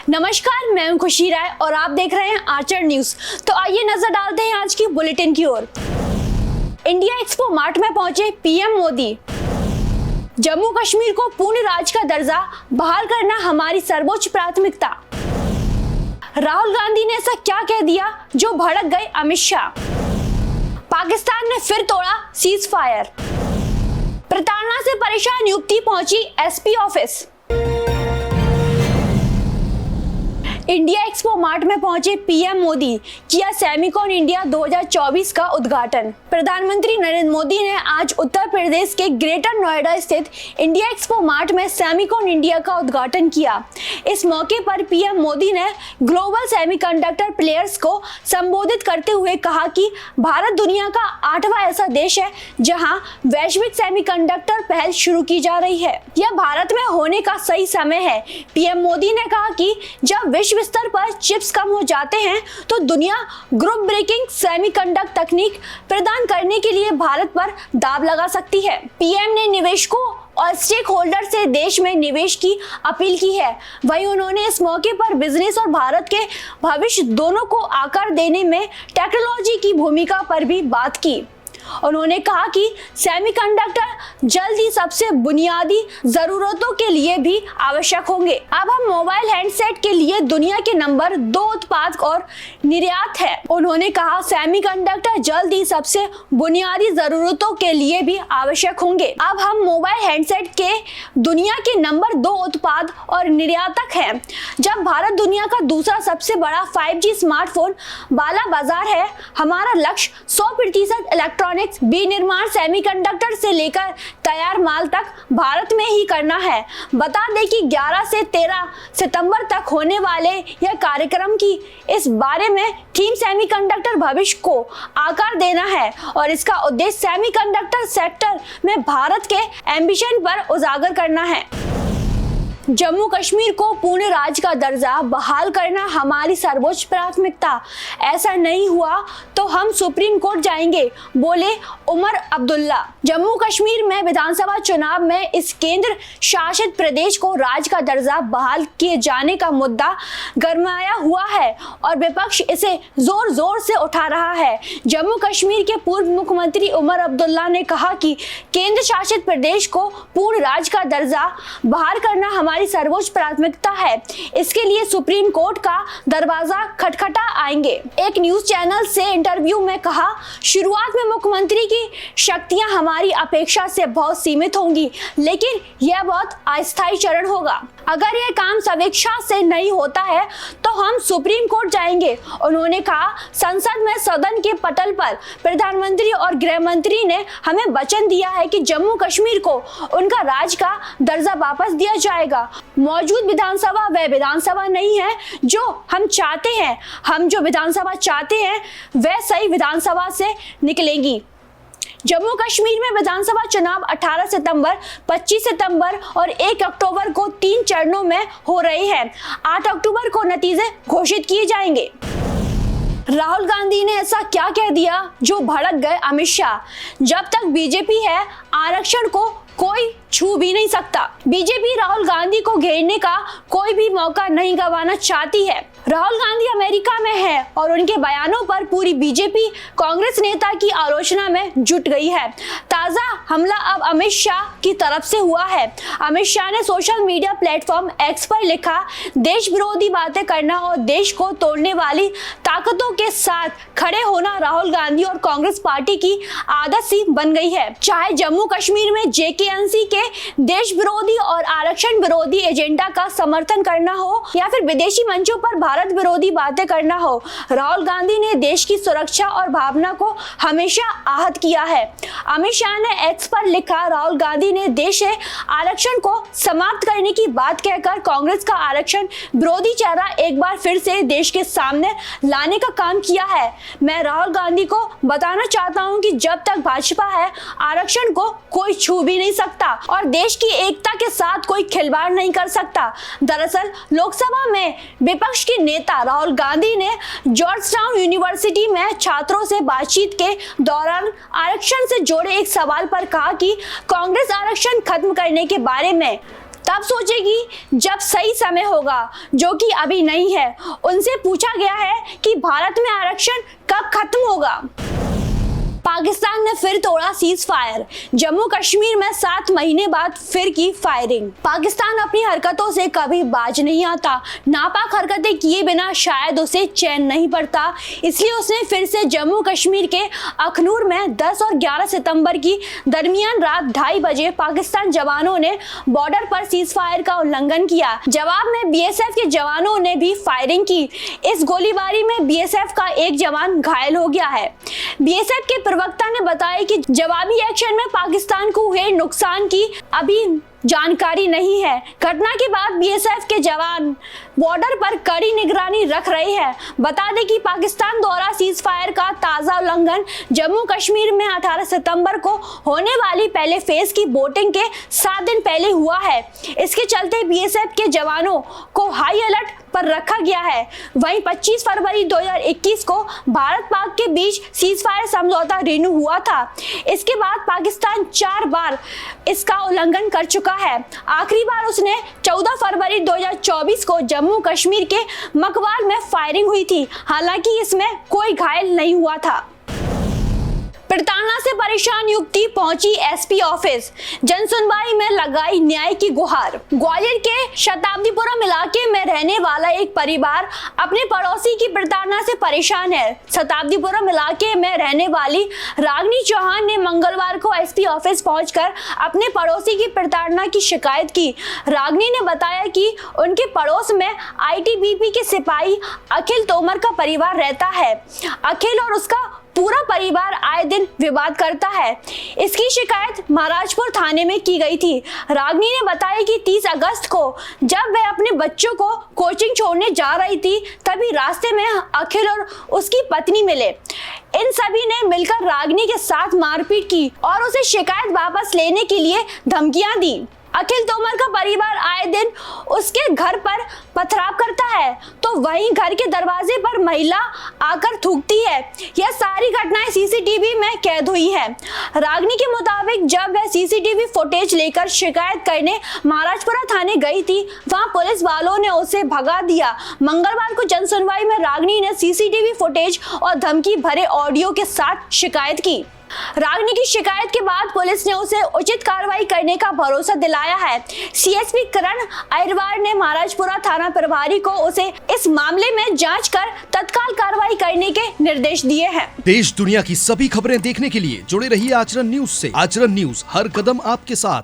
नमस्कार, मैं हूं खुशी राय और आप देख रहे हैं आर्चर न्यूज। तो आइए नजर डालते हैं आज की बुलेटिन की ओर। इंडिया एक्सपो मार्ट में पहुंचे पीएम मोदी। जम्मू कश्मीर को पूर्ण राज्य का दर्जा बहाल करना हमारी सर्वोच्च प्राथमिकता। राहुल गांधी ने ऐसा क्या कह दिया जो भड़क गए अमित शाह। पाकिस्तान ने फिर तोड़ा सीज फायर। प्रताड़ना से परेशान युवती पहुंची SP office. India expo mart में पहुंचे पीएम मोदी, किया सेमिकॉन इंडिया 2024 का उद्घाटन। प्रधानमंत्री नरेंद्र मोदी ने आज उत्तर प्रदेश के ग्रेटर नोएडा स्थित इंडिया एक्सपो मार्ट में सेमिकॉन इंडिया का उद्घाटन किया। इस मौके पर पीएम मोदी ने ग्लोबल सेमीकंडक्टर प्लेयर्स को संबोधित करते हुए कहा कि भारत दुनिया का 8वां ऐसा देश है जहां वैश्विक सेमीकंडक्टर पहल शुरू की जा रही है। यह भारत में होने का सही समय है। पीएम मोदी ने कहा कि जब विश्व स्तर पर चिप्स कम हो जाते हैं तो दुनिया ग्रुप ब्रेकिंग सेमीकंडक्टर तकनीक प्रदान करने के लिए भारत पर दाव लगा सकती है। पीएम ने निवेशकों और स्टेक होल्डर से देश में निवेश की अपील की है। वहीं उन्होंने इस मौके पर बिजनेस और भारत के भविष्य दोनों को आकार देने में टेक्नोलॉजी की भूमिका पर भी बात की। उन्होंने कहा कि सेमीकंडक्टर जल्द ही सबसे बुनियादी जरूरतों के लिए भी आवश्यक होंगे। अब हम मोबाइल हैंडसेट के लिए दुनिया के नंबर 2 उत्पाद और निर्यात है। उन्होंने कहा सेमीकंडक्टर जल्द ही सबसे बुनियादी जरूरतों के लिए भी आवश्यक होंगे। अब हम मोबाइल हैंडसेट के दुनिया के नंबर 2 उत्पाद और निर्यातक हैं। जब भारत दुनिया का दूसरा सबसे बड़ा 5G स्मार्टफोन वाला बाजार है, हमारा लक्ष्य 100% इलेक्ट्रॉनिक्स विनिर्माण सेमीकंडक्टर से लेकर तैयार माल तक भारत में ही करना है। बता दें कि 11 से 13 सितंबर तक होने वाले यह कार्यक्रम की इस बारे में थीम सेमीकंडक्टर भविष्य को आकार देना है और इसका उद्देश्य सेमीकंडक्टर सेक्टर में भारत के एम्बिशन पर उजागर करना है। जम्मू कश्मीर को पूर्ण राज्य का दर्जा बहाल करना हमारी सर्वोच्च प्राथमिकता। ऐसा नहीं हुआ तो हम सुप्रीम कोर्ट जाएंगे, बोले उमर अब्दुल्ला। जम्मू कश्मीर में विधानसभा चुनाव में इस केंद्र शासित प्रदेश को राज्य का दर्जा बहाल किए जाने का मुद्दा गरमाया हुआ है और विपक्ष इसे जोर जोर से उठा रहा है। जम्मू कश्मीर के पूर्व मुख्यमंत्री उमर अब्दुल्ला ने कहा कि केंद्र शासित प्रदेश को पूर्ण राज्य का दर्जा बहाल करना हमारी सर्वोच्च प्राथमिकता है। इसके लिए सुप्रीम कोर्ट का दरवाजा खटखटा आएंगे। एक न्यूज चैनल से इंटरव्यू में कहा, शुरुआत में मुख्यमंत्री की शक्तियां हमारी अपेक्षा से बहुत सीमित होंगी, लेकिन यह बहुत अस्थायी चरण होगा। अगर यह काम समीक्षा से नहीं होता है तो हम सुप्रीम कोर्ट जाएंगे। उन्होंने कहा, संसद में सदन के पटल पर प्रधानमंत्री और गृह मंत्री ने हमें वचन दिया है कि जम्मू कश्मीर को उनका राज्य का दर्जा वापस दिया जाएगा। मौजूद विधानसभा वह विधानसभा नहीं है जो हम चाहते हैं। हम जो विधानसभा चाहते हैं वह सही विधानसभा से निकलेगी। जम्मू कश्मीर में विधानसभा चुनाव 18 सितंबर, 25 सितंबर और 1 अक्टूबर को 3 चरणों में हो रहे हैं। 8 अक्टूबर को नतीजे घोषित किए जाएंगे। राहुल गांधी ने ऐसा क्या कह दिया जो भड़क गए अमित शाह। जब तक बीजेपी है, आरक्षण को कोई छू भी नहीं सकता। बीजेपी राहुल गांधी को घेरने का कोई भी मौका नहीं गंवाना चाहती है। राहुल गांधी अमेरिका में है और उनके बयानों पर पूरी बीजेपी कांग्रेस नेता की आलोचना में जुट गई है। ताजा हमला अब अमित शाह की तरफ से हुआ है। अमित शाह ने सोशल मीडिया प्लेटफॉर्म एक्स पर लिखा, देश विरोधी बातें करना और देश को तोड़ने वाली ताकतों के साथ खड़े होना राहुल गांधी और कांग्रेस पार्टी की आदत सी बन गई है। चाहे जम्मू कश्मीर में जेकेएनसी के देश विरोधी और आरक्षण विरोधी एजेंडा का समर्थन करना हो या फिर विदेशी मंचों पर भारत विरोधी बातें करना हो, राहुल गांधी ने देश की सुरक्षा और भावना को हमेशा आहत किया है। अमित शाह ने एक्स पर लिखा, राहुल गांधी ने देश से आरक्षण को समाप्त करने की बात कहकर कांग्रेस का आरक्षण विरोधी चेहरा एक बार फिर से देश के सामने लाने का काम किया है। मैं राहुल गांधी को बताना चाहता हूं कि जब तक भाजपा है, आरक्षण को कोई छू भी नहीं सकता और देश की एकता के साथ कोई खिलवाड़ नहीं कर सकता। दरअसल लोकसभा में विपक्ष के नेता राहुल गांधी ने जॉर्जटाउन यूनिवर्सिटी में छात्रों से बातचीत के दौरान आरक्षण से जुड़े एक सवाल पर कहा कि कांग्रेस आरक्षण खत्म करने के बारे में तब सोचेगी जब सही समय होगा, जो कि अभी नहीं है। उनसे पूछा गया है कि भारत में आरक्षण कब खत्म होगा। पाकिस्तान ने फिर तोड़ा सीज फायर, जम्मू कश्मीर में 7 महीने बाद फिर की फायरिंग। पाकिस्तान अपनी हरकतों से कभी बाज नहीं आता। नापाक हरकतें किए बिना शायद उसे चैन नहीं पड़ता, इसलिए उसने फिर से जम्मू कश्मीर के अखनूर में 10 और 11 सितंबर की दरमियान रात 2:30 बजे पाकिस्तान जवानों ने बॉर्डर पर सीज फायर का उल्लंघन किया। जवाब में बीएसएफ के जवानों ने भी फायरिंग की। इस गोलीबारी में बीएसएफ का एक जवान घायल हो गया है। बीएसएफ के प्रवक्ता ने बताया कि जवाबी एक्शन में पाकिस्तान को हुए नुकसान की अभी जानकारी नहीं है। घटना के बाद बीएसएफ के जवान बॉर्डर पर कड़ी निगरानी रख रहे हैं। बता दें कि पाकिस्तान द्वारा सीज फायर का ताजा उल्लंघन जम्मू कश्मीर में 18 सितंबर को होने वाली पहले फेज की वोटिंग के 7 दिन पहले हुआ है। इसके चलते बीएसएफ के जवानों को हाई अलर्ट पर रखा गया है। वहीं 25 फरवरी 2021 को भारत पाक के बीच सीज फायर समझौता रिन्यू हुआ था। इसके बाद पाकिस्तान 4 बार इसका उल्लंघन कर चुका है। आखिरी बार उसने 14 फरवरी 2024 को जम्मू कश्मीर के मकवाल में फायरिंग हुई थी। हालांकि इसमें कोई घायल नहीं हुआ था। प्रताड़ना से परेशान युवती पहुंची एसपी ऑफिस, जन सुनवाई में लगाई न्याय की गुहार। ग्वालियर के शताब्दीपुरम इलाके में रहने वाला एक परिवार अपने पड़ोसी की प्रताड़ना से परेशान है। शताब्दीपुरम इलाके में रहने वाली रागनी चौहान ने मंगलवार को एसपी ऑफिस पहुंचकर अपने पड़ोसी की प्रताड़ना की शिकायत की। रागनी ने बताया कि उनके पड़ोस में आईटीबीपी के सिपाही अखिल तोमर का परिवार रहता है। अखिल और उसका पूरा परिवार आए दिन विवाद करता है। इसकी शिकायत महाराजपुर थाने में की गई थी। रागनी ने बताया कि 30 अगस्त को जब वह अपने बच्चों को कोचिंग छोड़ने जा रही थी, तभी रास्ते में अखिल और उसकी पत्नी मिले। इन सभी ने मिलकर रागनी के साथ मारपीट की और उसे शिकायत वापस लेने के लिए धमकियां दी। अखिल तोमर का परिवार आए दिन उसके घर पर पथराव करता है, तो वहीं घर के दरवाजे पर महिला आकर थूकती है। यह सारी घटनाएं सीसीटीवी में कैद हुई है। रागनी के मुताबिक जब वह सीसीटीवी फुटेज लेकर शिकायत करने महाराजपुरा थाने गई थी, वहां पुलिस वालों ने उसे भगा दिया। मंगलवार को जनसुनवाई में रागनी ने सीसीटीवी फुटेज और धमकी भरे ऑडियो के साथ शिकायत की। रागनी की शिकायत के बाद पुलिस ने उसे उचित कार्रवाई करने का भरोसा दिलाया है। सीएसपी करण अहिरवार ने महाराजपुरा थाना प्रभारी को उसे इस मामले में जांच कर तत्काल कार्रवाई करने के निर्देश दिए हैं। देश दुनिया की सभी खबरें देखने के लिए जुड़े रहिए आचरण न्यूज से। आचरण न्यूज, हर कदम आपके साथ।